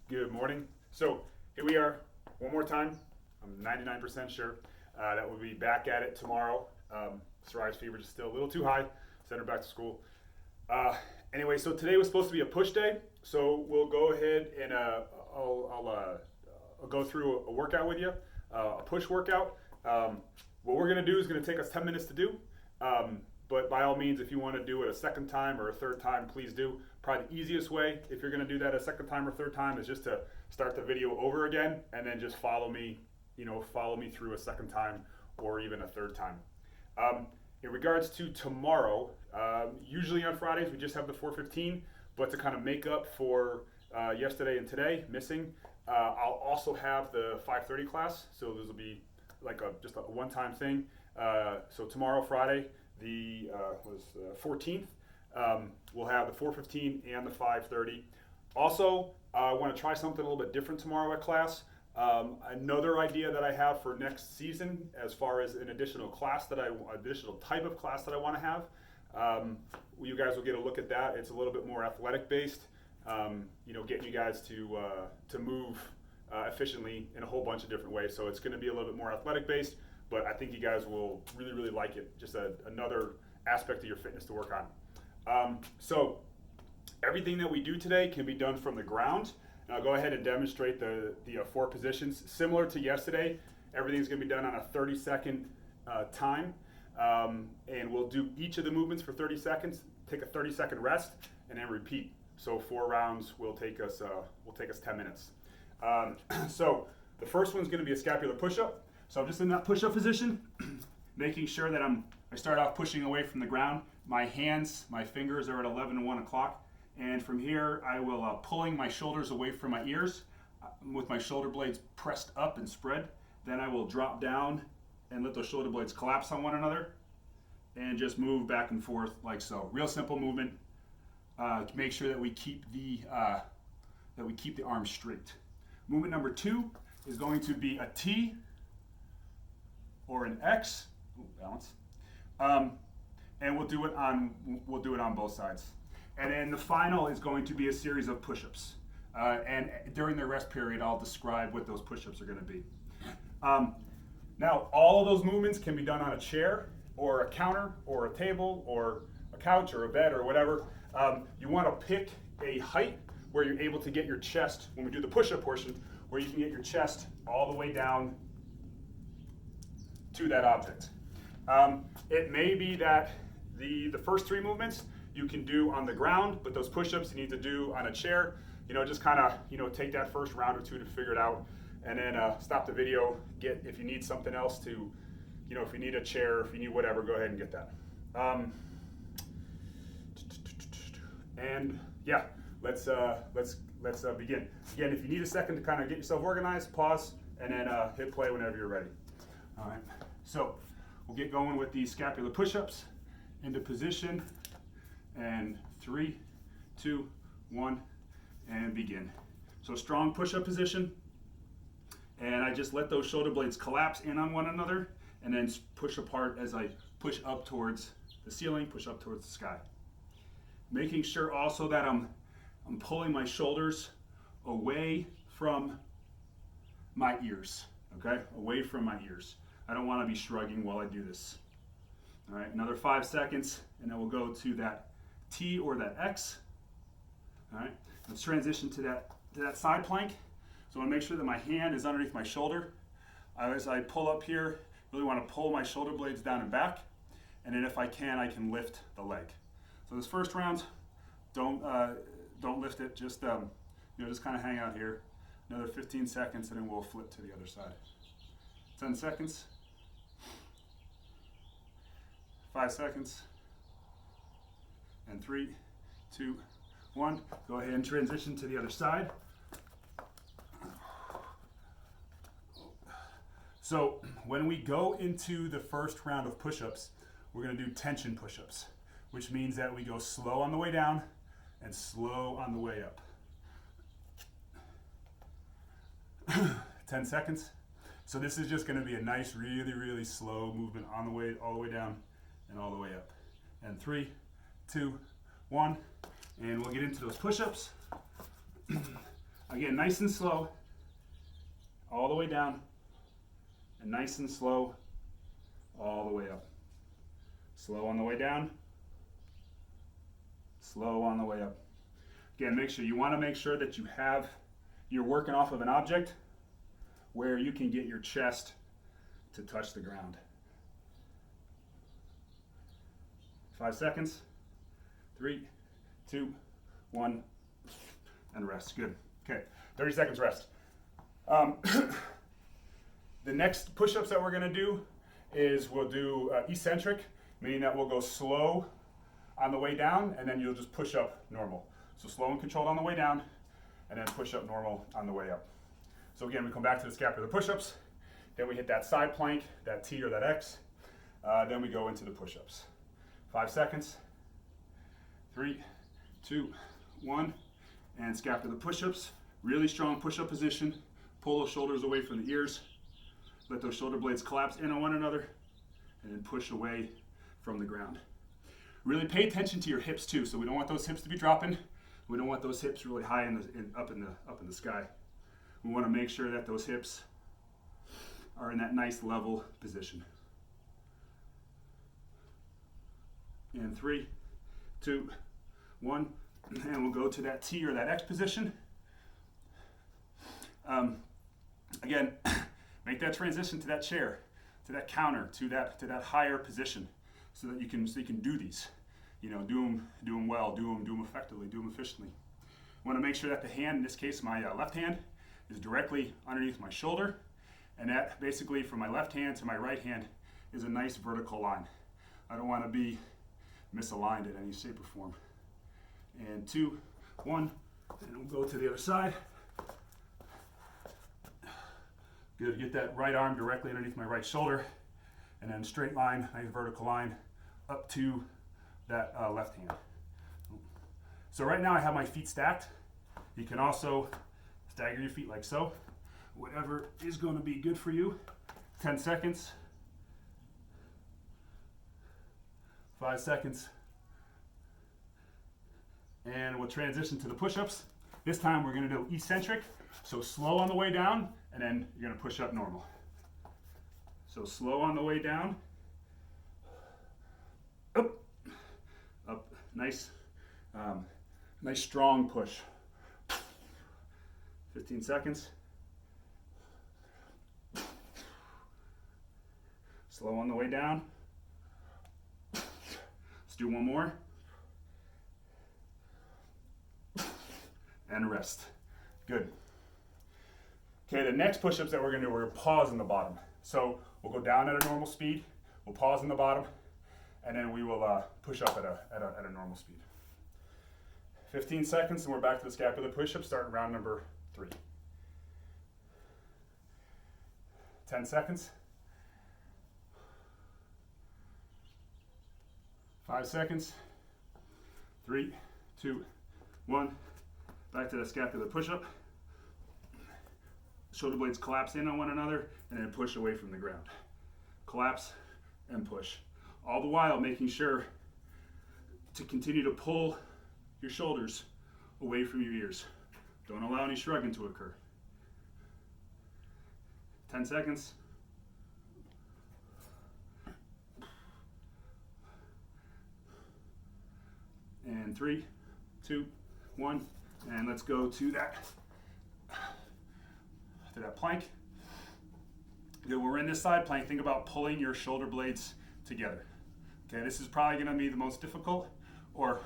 Good morning. So here we are one more time. I'm 99% sure that we'll be back at it tomorrow. Psoriasis fever is still a little too high. Send her back to school. Anyway, so today was supposed to be a push day. So we'll go ahead and I'll go through a workout with you, a push workout. What we're going to do is going to take us 10 minutes to do. But by all means, if you want to do it a second time or a third time, please do. Probably the easiest way, if you're going to do that a second time or third time, is just to start the video over again and then just follow me through a second time or even a third time. In regards to tomorrow, usually on Fridays we just have the 4:15, but to kind of make up for yesterday and today missing, I'll also have the 5:30 class. So this will be like just a one-time thing. So tomorrow, Friday, the 14th, we'll have the 4:15 and the 5:30. Also, I want to try something a little bit different tomorrow at class. Another idea that I have for next season, as far as an additional type of class that I want to have. You guys will get a look at that. It's a little bit more athletic based. Getting you guys to move efficiently in a whole bunch of different ways. So it's going to be a little bit more athletic based, but I think you guys will really, really like it. Just another aspect of your fitness to work on. So everything that we do today can be done from the ground. And I'll go ahead and demonstrate the 4 positions. Similar to yesterday, everything's going to be done on a 30-second time. And we'll do each of the movements for 30 seconds, take a 30-second rest, and then repeat. So 4 rounds will take us 10 minutes. So the first one's going to be a scapular push-up. So I'm just in that push-up position, making sure that I start off pushing away from the ground. My fingers are at 11 and 1 o'clock. And from here, I will pulling my shoulders away from my ears with my shoulder blades pressed up and spread. Then I will drop down and let those shoulder blades collapse on one another and just move back and forth like so. Real simple movement. Make sure that we keep the arms straight. Movement number 2 is going to be a T or an X. Ooh, balance. And we'll do it on both sides. And then the final is going to be a series of push-ups. And during the rest period, I'll describe what those push-ups are going to be. Now, all of those movements can be done on a chair or a counter or a table or a couch or a bed or whatever. You want to pick a height where you're able to get your chest, when we do the push-up portion, where you can get your chest all the way down to that object. It may be that the first 3 movements you can do on the ground, but those push-ups you need to do on a chair. Just kind of, take that first round or 2 to figure it out, and then stop the video. If you need something else to, if you need a chair, if you need whatever, go ahead and get that. And yeah, let's begin. Again, if you need a second to kind of get yourself organized, pause, and then hit play whenever you're ready. All right. So we'll get going with these scapular push-ups. Into position. And 3, 2, 1, and begin. So strong push-up position, and I just let those shoulder blades collapse in on one another, and then push apart as I push up towards the ceiling, push up towards the sky. Making sure also that I'm pulling my shoulders away from my ears, okay? Away from my ears. I don't want to be shrugging while I do this. All right, another 5 seconds, and then we'll go to that T or that X. All right, let's transition to that side plank. So I want to make sure that my hand is underneath my shoulder. As I pull up here, really want to pull my shoulder blades down and back. And then if I can lift the leg. So this first round, don't lift it. Just just kind of hang out here. Another 15 seconds, and then we'll flip to the other side. 10 seconds. 5 seconds. And 3, 2, 1. Go ahead and transition to the other side. So when we go into the first round of push-ups, we're going to do tension push-ups, which means that we go slow on the way down and slow on the way up. 10 seconds. So this is just going to be a nice, really, really slow movement all the way down and all the way up. And 3, 2, 1, and we'll get into those push-ups. Again, nice and slow, all the way down, and nice and slow, all the way up. Slow on the way down, slow on the way up. Again, you want to make sure that you're working off of an object where you can get your chest to touch the ground. 5 seconds. 3, 2, 1, and rest. Good. Okay, 30 seconds rest. The next push-ups that we're going to do is we'll do eccentric, meaning that we'll go slow on the way down, and then you'll just push up normal. So slow and controlled on the way down, and then push up normal on the way up. So again, we come back to the scapular push-ups, then we hit that side plank, that T or that X, then we go into the push-ups. 5 seconds. 3, 2, 1, and scapular push-ups. Really strong push-up position. Pull those shoulders away from the ears. Let those shoulder blades collapse in on one another, and then push away from the ground. Really pay attention to your hips too. So we don't want those hips to be dropping. We don't want those hips really high up in the sky. We want to make sure that those hips are in that nice level position. And 3, 2, 1, and we'll go to that T or that X position. Again, make that transition to that chair, to that counter, to that higher position, so that you can do these. You know, do them well, do them effectively, do them efficiently. I want to make sure that the hand, in this case my left hand, is directly underneath my shoulder, and that basically from my left hand to my right hand is a nice vertical line. I don't want to be misaligned in any shape or form. And 2, 1, and we'll go to the other side. Good, get that right arm directly underneath my right shoulder, and then straight line, nice vertical line up to that left hand. So right now I have my feet stacked. You can also stagger your feet like so. Whatever is going to be good for you. 10 seconds. 5 seconds. And we'll transition to the push-ups. This time we're going to do eccentric. So slow on the way down, and then you're going to push up normal. So slow on the way down. Up. Up. Nice. Nice strong push. 15 seconds. Slow on the way down. Let's do one more. And rest. Good. Okay, the next push-ups that we're going to do, we're going to pause in the bottom. So we'll go down at a normal speed, we'll pause in the bottom, and then we will push up at a normal speed. 15 seconds, and we're back to the scapular push-up, starting round number 3. 10 seconds. 5 seconds. 3, 2, 1. Back to the scapular push-up. Shoulder blades collapse in on one another, and then push away from the ground. Collapse and push. All the while making sure to continue to pull your shoulders away from your ears. Don't allow any shrugging to occur. 10 seconds. And 3, 2, 1, and let's go to that plank. Then we're in this side plank. Think about pulling your shoulder blades together. Okay, this is probably going to be the most difficult, or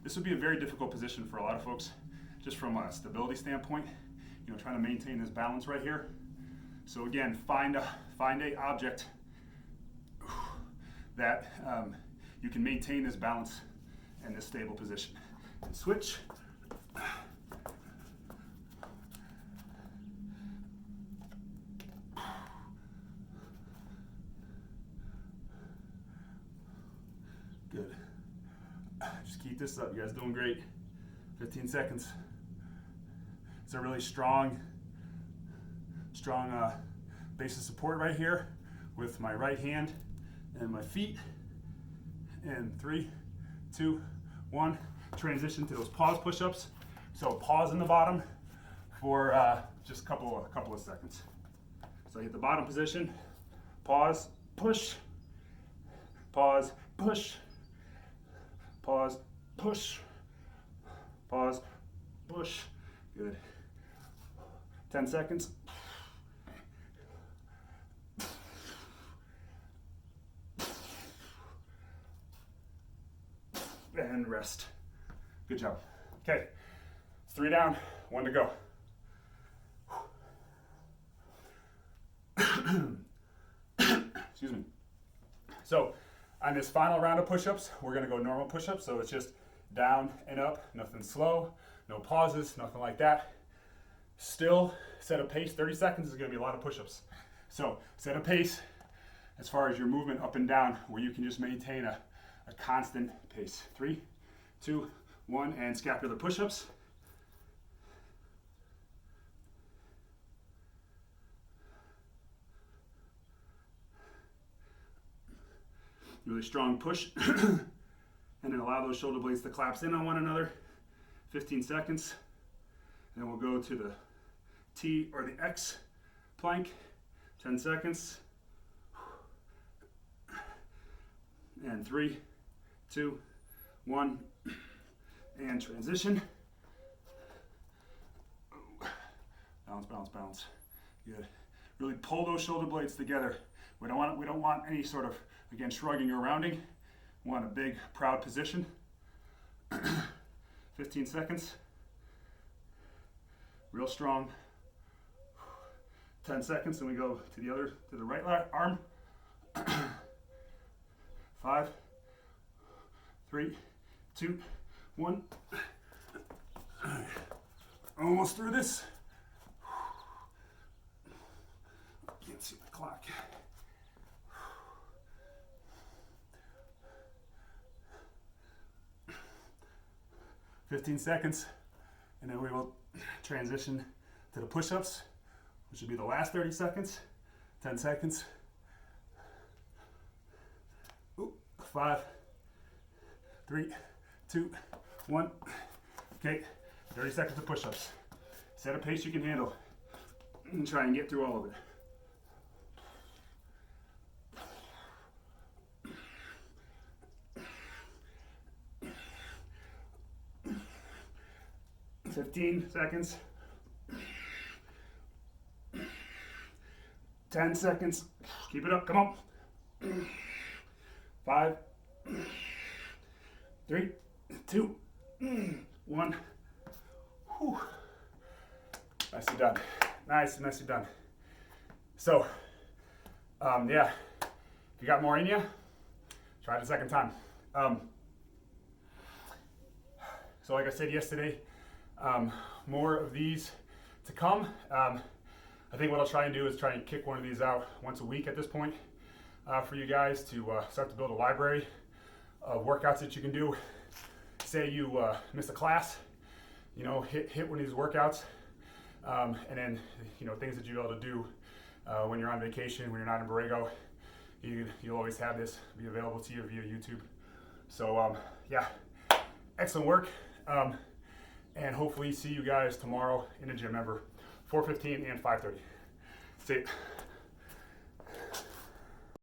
this would be a very difficult position for a lot of folks, just from a stability standpoint. You know, trying to maintain this balance right here. So again, find a object that you can maintain this balance and this stable position. And switch. Good. Just keep this up. You guys doing great. 15 seconds. It's a really strong base of support right here with my right hand and my feet. And 3, 2, 1. Transition to those pause push-ups. So pause in the bottom for just a couple of seconds. So hit the bottom position, pause, push, pause, push, pause, push, pause, push. Good. 10 seconds. And rest. Good job. Okay, 3 down, 1 to go. Excuse me. So on this final round of push-ups, we're gonna go normal push-ups. So it's just down and up, nothing slow, no pauses, nothing like that. Still set a pace. 30 seconds is gonna be a lot of push-ups. So set a pace as far as your movement up and down, where you can just maintain a constant pace. 3, 2, 1, and scapular push-ups. Really strong push. And then allow those shoulder blades to collapse in on one another. 15 seconds. And then we'll go to the T or the X plank. 10 seconds. And 3, 2, 1, and transition. Balance, balance, balance. Good. Really pull those shoulder blades together. We don't want any sort of, again, shrugging or rounding. We want a big, proud position. 15 seconds. Real strong. 10 seconds, and we go to the right arm. 5, 3, 2, 1. Almost through this. Can't see the clock. "15 seconds, and then we will transition to the push-ups, which will be the last 30 seconds. 10 seconds. 5, 3, 2, 1. Okay, 30 seconds of push-ups. Set a pace you can handle and try and get through all of it. "15 seconds. 10 seconds. Keep it up, come on. 5, 3, 2, 1. Whew. Nicely done. Nicely done. So, yeah, if you got more in you, try it a second time. So like I said yesterday, more of these to come. I think what I'll try and do is try and kick one of these out once a week at this point for you guys to start to build a library of workouts that you can do. Say you miss a class, hit one of these workouts, and then things that you'll be able to do when you're on vacation, when you're not in Borrego. You'll always have this be available to you via YouTube. So yeah, excellent work. And hopefully see you guys tomorrow in the gym. Remember, 4:15 and 5:30. See ya.